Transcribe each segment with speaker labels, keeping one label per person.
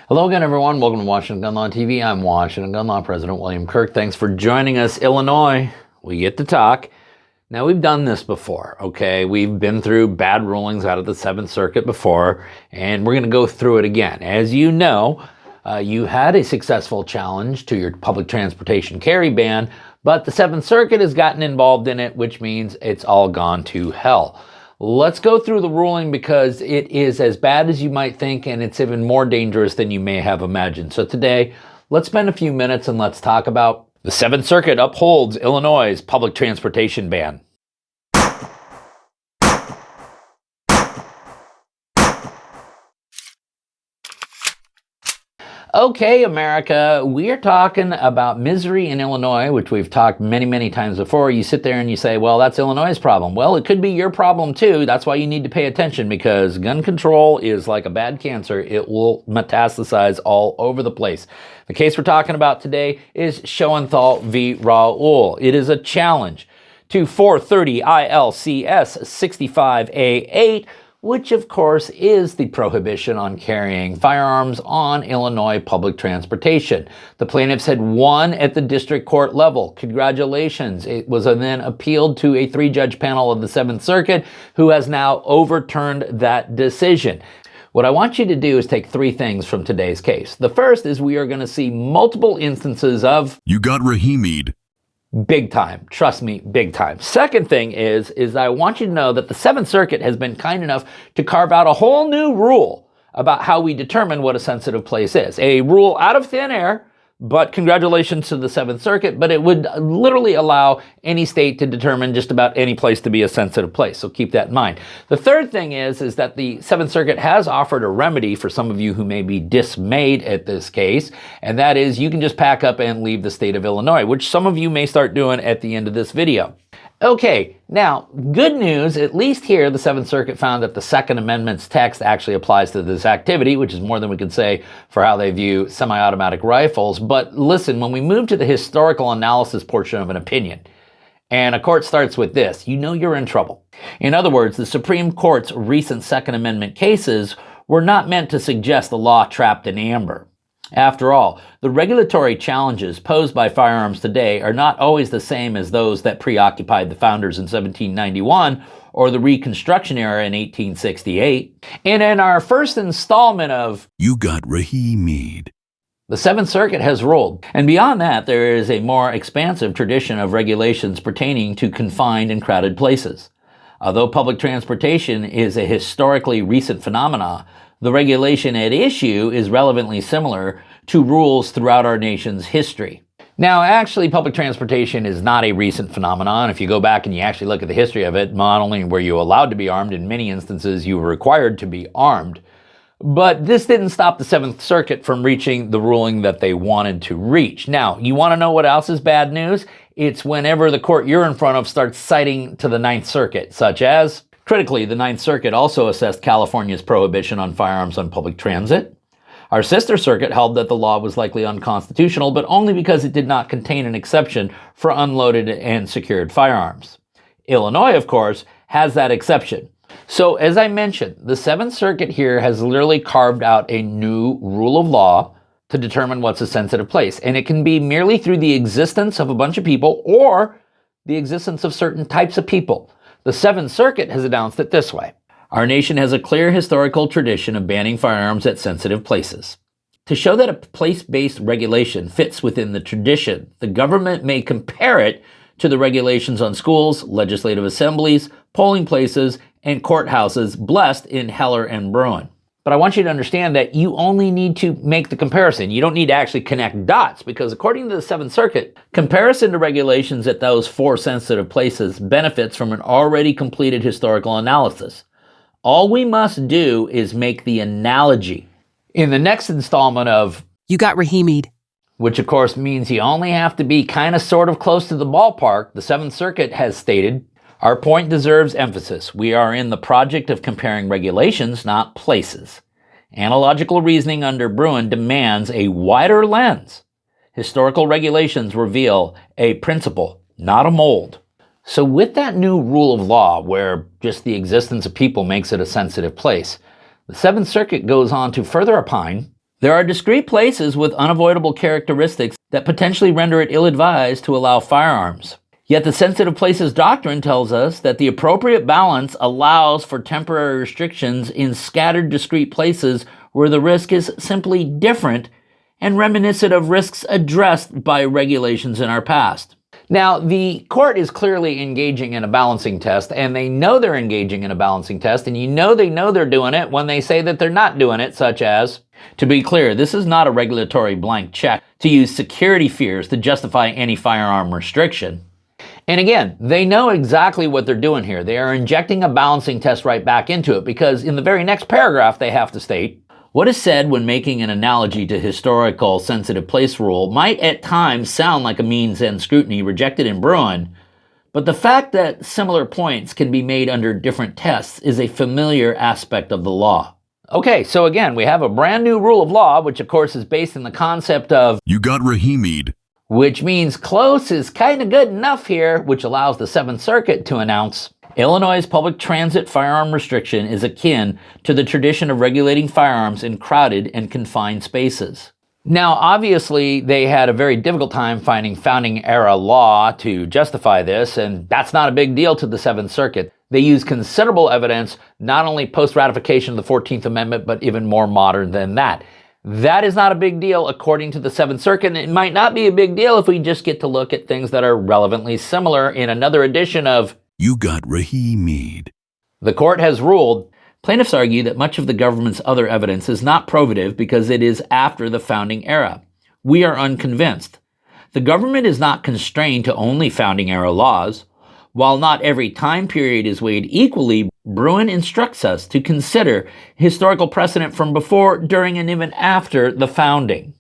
Speaker 1: Hello again, everyone. Welcome to Washington Gun Law TV. I'm Washington Gun Law President William Kirk. Thanks for joining us. Illinois, we get to talk. Now, we've done this before, okay? We've been through bad rulings out of the Seventh Circuit before, and we're going to go through it again. As you know, you had a successful challenge to your public transportation carry ban, but the Seventh Circuit has gotten involved in it, which means it's all gone to hell. Let's go through the ruling because it is as bad as you might think, and it's even more dangerous than you may have imagined. So today, let's spend a few minutes and let's talk about the Seventh Circuit upholds Illinois' public transportation ban. Okay, America, we are talking about misery in Illinois, which we've talked many times before. You sit there and you say, well, that's Illinois' problem. Well, it could be your problem too. That's why you need to pay attention, because gun control is like a bad cancer. It will metastasize all over the place. The case we're talking about today is Schoenthal v. Raoul. It is a challenge to 430 ILCS 65A8, which of course is the prohibition on carrying firearms on Illinois public transportation. The plaintiffs had won at the district court level. Congratulations. It was then appealed to a 3-judge panel of the Seventh Circuit, who has now overturned that decision. What I want you to do is take 3 things from today's case. The first is we are going to see multiple instances of
Speaker 2: "You got Rahimi'd."
Speaker 1: Big time. Trust me, big time. Second thing is I want you to know that the Seventh Circuit has been kind enough to carve out a whole new rule about how we determine what a sensitive place is. A rule out of thin air, but congratulations to the Seventh Circuit, but it would literally allow any state to determine just about any place to be a sensitive place, so keep that in mind. The third thing is that the Seventh Circuit has offered a remedy for some of you who may be dismayed at this case, and that is you can just pack up and leave the state of Illinois, which some of you may start doing at the end of this video. Okay, now, good news, at least here, the Seventh Circuit found that the Second Amendment's text actually applies to this activity, which is more than we can say for how they view semi-automatic rifles. But listen, when we move to the historical analysis portion of an opinion, and a court starts with this, you know you're in trouble. In other words, the Supreme Court's recent Second Amendment cases were not meant to suggest the law trapped in amber. After all, the regulatory challenges posed by firearms today are not always the same as those that preoccupied the founders in 1791 or the Reconstruction era in 1868. And in our first installment of
Speaker 2: "You got Rahimi'd,"
Speaker 1: the Seventh Circuit has ruled. And beyond that, there is a more expansive tradition of regulations pertaining to confined and crowded places. Although public transportation is a historically recent phenomenon, the regulation at issue is relevantly similar to rules throughout our nation's history. Now, actually, public transportation is not a recent phenomenon. If you go back and you actually look at the history of it, not only were you allowed to be armed, in many instances you were required to be armed. But this didn't stop the Seventh Circuit from reaching the ruling that they wanted to reach. Now, you want to know what else is bad news? It's whenever the court you're in front of starts citing to the Ninth Circuit, such as, critically, the Ninth Circuit also assessed California's prohibition on firearms on public transit. Our sister circuit held that the law was likely unconstitutional, but only because it did not contain an exception for unloaded and secured firearms. Illinois, of course, has that exception. So, as I mentioned, the Seventh Circuit here has literally carved out a new rule of law to determine what's a sensitive place. And it can be merely through the existence of a bunch of people or the existence of certain types of people. The Seventh Circuit has announced it this way. Our nation has a clear historical tradition of banning firearms at sensitive places. To show that a place-based regulation fits within the tradition, the government may compare it to the regulations on schools, legislative assemblies, polling places, and courthouses blessed in Heller and Bruin. But I want you to understand that you only need to make the comparison. You don't need to actually connect dots, because according to the Seventh Circuit, comparison to regulations at those 4 sensitive places benefits from an already completed historical analysis. All we must do is make the analogy. In the next installment of
Speaker 3: "You got Rahimi'd,"
Speaker 1: which of course means you only have to be kind of sort of close to the ballpark, the Seventh Circuit has stated, our point deserves emphasis. We are in the project of comparing regulations, not places. Analogical reasoning under Bruin demands a wider lens. Historical regulations reveal a principle, not a mold. So with that new rule of law, where just the existence of people makes it a sensitive place, the Seventh Circuit goes on to further opine There are discrete places with unavoidable characteristics that potentially render it ill-advised to allow firearms. Yet the sensitive places doctrine tells us that the appropriate balance allows for temporary restrictions in scattered discrete places where the risk is simply different and reminiscent of risks addressed by regulations in our past. Now, the court is clearly engaging in a balancing test, and they know they're engaging in a balancing test, and they know they're doing it when they say that they're not doing it, such as, to be clear, this is not a regulatory blank check to use security fears to justify any firearm restriction. And again, they know exactly what they're doing here. They are injecting a balancing test right back into it, because in the very next paragraph they have to state, what is said when making an analogy to historical sensitive place rule might at times sound like a means-end scrutiny rejected in Bruin, but the fact that similar points can be made under different tests is a familiar aspect of the law. Okay, so again, we have a brand new rule of law, which of course is based in the concept of
Speaker 2: You got Rahimi'd.
Speaker 1: which means close is kind of good enough here, which allows the Seventh Circuit to announce Illinois' public transit firearm restriction is akin to the tradition of regulating firearms in crowded and confined spaces. Now, obviously, they had a very difficult time finding founding-era law to justify this, and that's not a big deal to the Seventh Circuit. They use considerable evidence, not only post-ratification of the 14th Amendment, but even more modern than that. That is not a big deal according to the Seventh Circuit, and it might not be a big deal if we just get to look at things that are relevantly similar in another edition of
Speaker 2: You got Rahimi'd.
Speaker 1: The court has ruled. Plaintiffs argue that much of the government's other evidence is not probative because it is after the founding era. We are unconvinced. The government is not constrained to only founding era laws. While not every time period is weighed equally, Bruin instructs us to consider historical precedent from before, during, and even after the founding.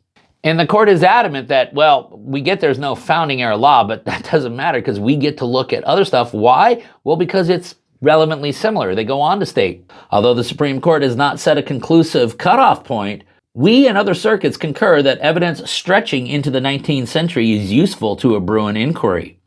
Speaker 1: And the court is adamant that, well, we get there's no founding era law, but that doesn't matter because we get to look at other stuff. Why? Well, because it's relevantly similar. They go on to state, although the Supreme Court has not set a conclusive cutoff point, we and other circuits concur that evidence stretching into the 19th century is useful to a Bruin inquiry.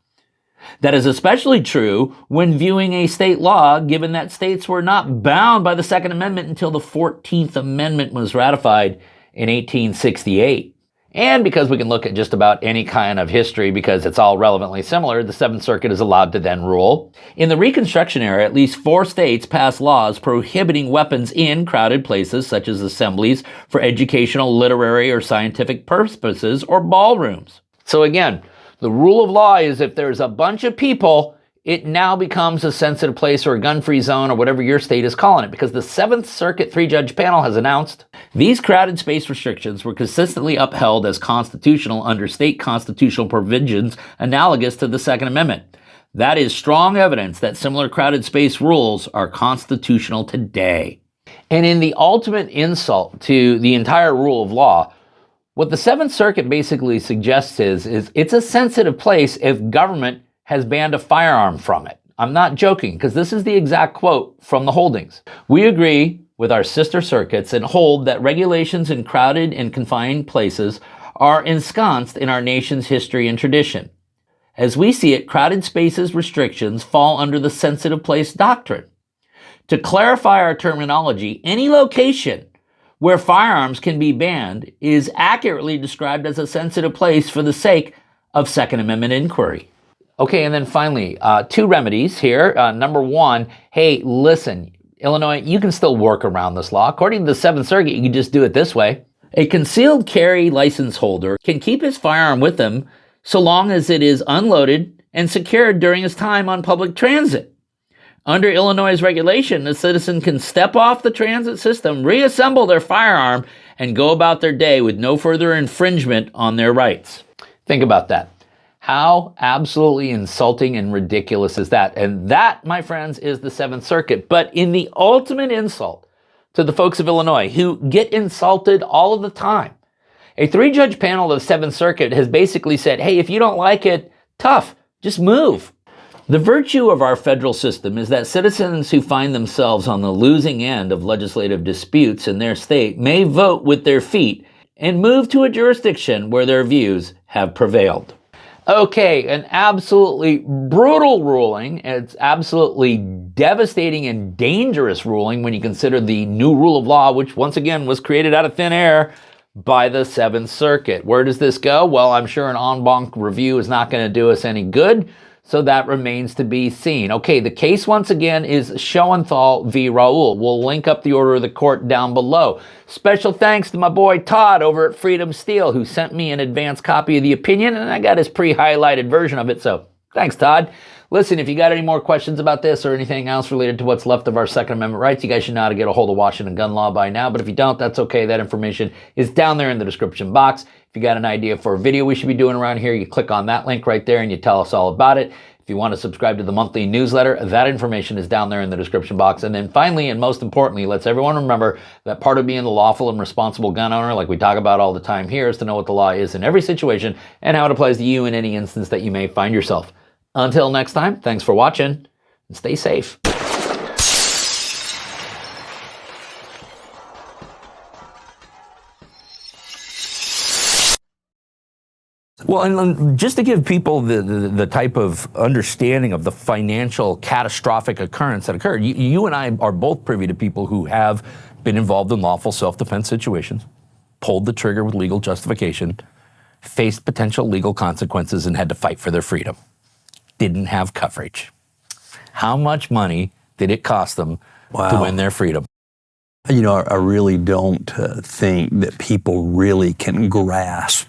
Speaker 1: That is especially true when viewing a state law, given that states were not bound by the Second Amendment until the 14th Amendment was ratified in 1868. And because we can look at just about any kind of history because it's all relevantly similar, the Seventh Circuit is allowed to then rule. In the Reconstruction era, at least 4 states passed laws prohibiting weapons in crowded places such as assemblies for educational, literary, or scientific purposes, or ballrooms. So again, the rule of law is if there's a bunch of people, it now becomes a sensitive place or a gun-free zone or whatever your state is calling it, because the Seventh Circuit 3-judge panel has announced these crowded space restrictions were consistently upheld as constitutional under state constitutional provisions analogous to the Second Amendment. That is strong evidence that similar crowded space rules are constitutional today. And in the ultimate insult to the entire rule of law, what the Seventh Circuit basically suggests is it's a sensitive place if government has banned a firearm from it. I'm not joking, because this is the exact quote from the holdings. We agree with our sister circuits and hold that regulations in crowded and confined places are ensconced in our nation's history and tradition. As we see it, crowded spaces restrictions fall under the sensitive place doctrine. To clarify our terminology, any location where firearms can be banned is accurately described as a sensitive place for the sake of Second Amendment inquiry. Okay, and then finally, 2 remedies here. Number 1, hey, listen, Illinois, you can still work around this law. According to the Seventh Circuit, you can just do it this way. A concealed carry license holder can keep his firearm with him so long as it is unloaded and secured during his time on public transit. Under Illinois' regulation, a citizen can step off the transit system, reassemble their firearm, and go about their day with no further infringement on their rights. Think about that. How absolutely insulting and ridiculous is that? And that, my friends, is the Seventh Circuit. But in the ultimate insult to the folks of Illinois who get insulted all of the time, a 3-judge panel of the Seventh Circuit has basically said, hey, if you don't like it, tough, just move. The virtue of our federal system is that citizens who find themselves on the losing end of legislative disputes in their state may vote with their feet and move to a jurisdiction where their views have prevailed. Okay, an absolutely brutal ruling. It's absolutely devastating and dangerous ruling when you consider the new rule of law, which once again was created out of thin air by the Seventh Circuit. Where does this go? Well, I'm sure an en banc review is not going to do us any good, so that remains to be seen. Okay, the case once again is Schoenthal v. Raoul. We'll link up the order of the court down below. Special thanks to my boy Todd over at Freedom Steel, who sent me an advanced copy of the opinion, and I got his pre-highlighted version of it, so thanks, Todd. Listen, if you got any more questions about this or anything else related to what's left of our Second Amendment rights, you guys should know how to get a hold of Washington gun law by now. But if you don't, that's okay. That information is down there in the description box. If you got an idea for a video we should be doing around here, you click on that link right there and you tell us all about it. If you want to subscribe to the monthly newsletter, that information is down there in the description box. And then finally, and most importantly, let's everyone remember that part of being the lawful and responsible gun owner, like we talk about all the time here, is to know what the law is in every situation and how it applies to you in any instance that you may find yourself. Until next time, thanks for watching and stay safe. Well, and just to give people the type of understanding of the financial catastrophic occurrence that occurred, you and I are both privy to people who have been involved in lawful self-defense situations, pulled the trigger with legal justification, faced potential legal consequences, and had to fight for their freedom. Didn't have coverage. How much money did it cost them to win their freedom?
Speaker 3: You know, I really don't think that people really can grasp,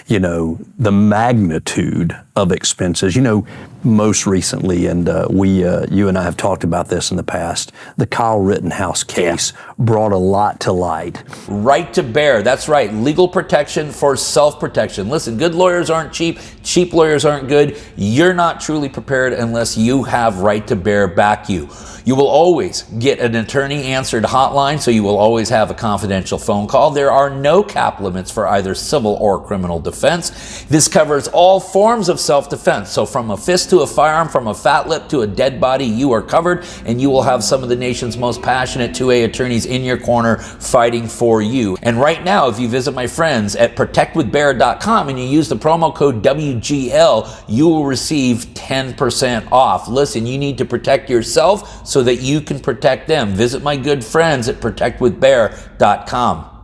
Speaker 3: you know, the magnitude of expenses. You know, most recently, and you and I have talked about this in the past, the Kyle Rittenhouse case brought a lot to light.
Speaker 1: Right to bear, that's right, legal protection for self-protection. Listen, good lawyers aren't cheap, cheap lawyers aren't good. You're not truly prepared unless you have right to bear back you. You will always get an attorney-answered hotline, so you will always have a confidential phone call. There are no cap limits for either civil or criminal defense. This covers all forms of self-defense. So from a fist to a firearm, from a fat lip to a dead body, you are covered, and you will have some of the nation's most passionate 2A attorneys in your corner fighting for you. And right now, if you visit my friends at protectwithbear.com and you use the promo code WGL, you will receive 10% off. Listen, you need to protect yourself so that you can protect them. Visit my good friends at protectwithbear.com.